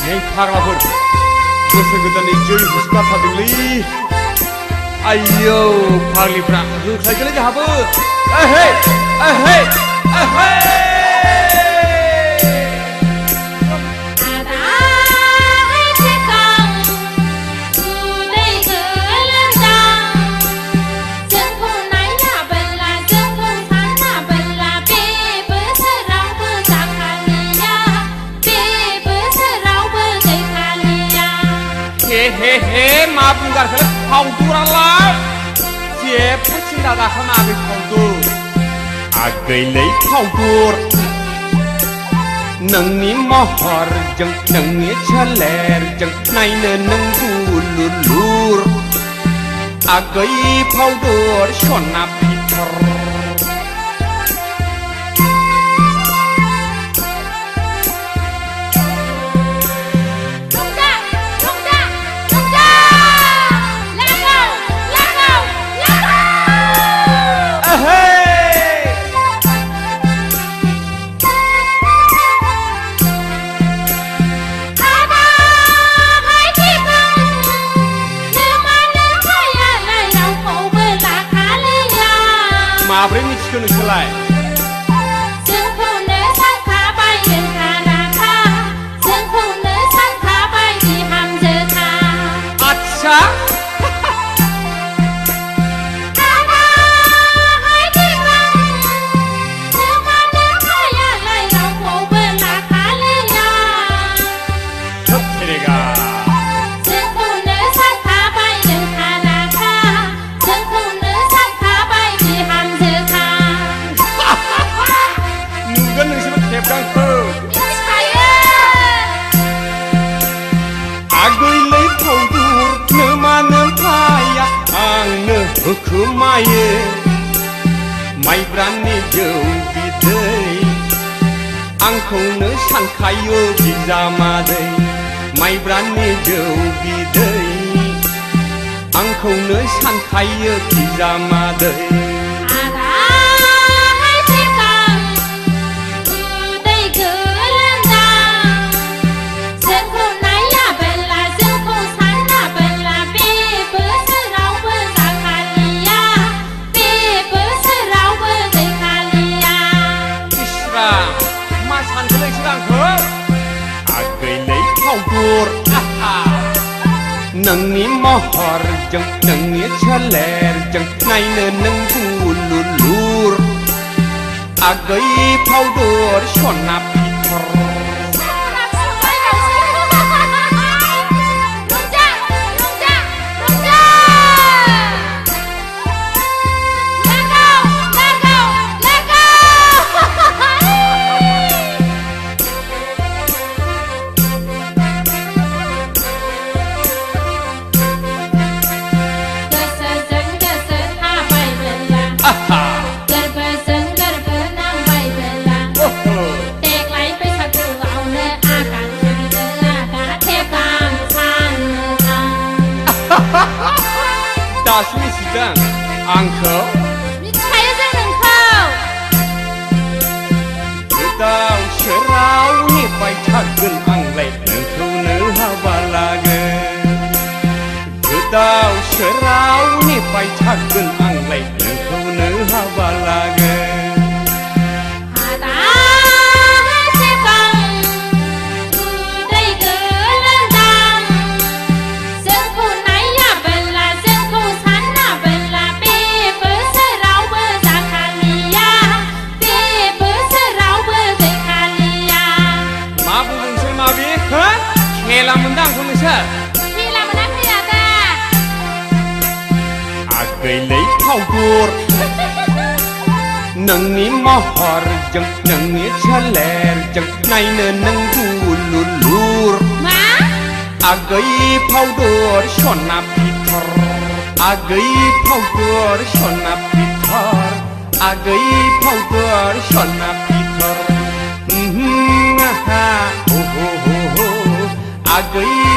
नै फाग्लाफोर गोसो गोदानै जै हुसकाथारदोंलै आयौ फाग्लिफ्रा होख्लायगोनलै जोंहाबो ओहे ओहे ओहे हे मा बुंगारखो फावदुरालाय जेबो सिन्था दाखानाङाखै फावदुर आगैलै फावदुर नोंनि महरजों नोंनि सोलेरजों नायनो नों दुलुलुर आगै फावदुर सना फिथर माब्रै मिथिखो नोंसोरलाय जोंखौनो सानखाबाय रोंखा-राखा जोंखौनो सानखाबाय बिहामजोखा आच्छा आगैलै फावदुर नोमानो फाया आंनो होखोमायो माइब्रानि जौ बिदै आंखौनो सानखायो बिजामादै माइब्रानि जौ बिदै आंखौनो सानखायो बिजामादै नोंनि महरजों नोंनि सोलेरजों नायनो नों दुलुलुर आगै फावदुर सना फिथर दासो मिथिदों आंखौ मिथिखायो जों नोंखौ गोदाव सोराव नेबाय थागोन आंलाय नोंखौनो हाबा लागोन गोदाव सोराव नेबाय थागोन आंलाय नोंखौनो हाबा लागोन खेला मोनदां आंखौ नोंसोर खेला मोनाखै आदा आगैलै फावदुर नोंनि महरजों नोंनि सोलेरजों नायनो नों दुलुलुर मा आगै फावदुर सना फिथर आगै फावदुर सना फिथर आगै फावदुर सना फिथर आगै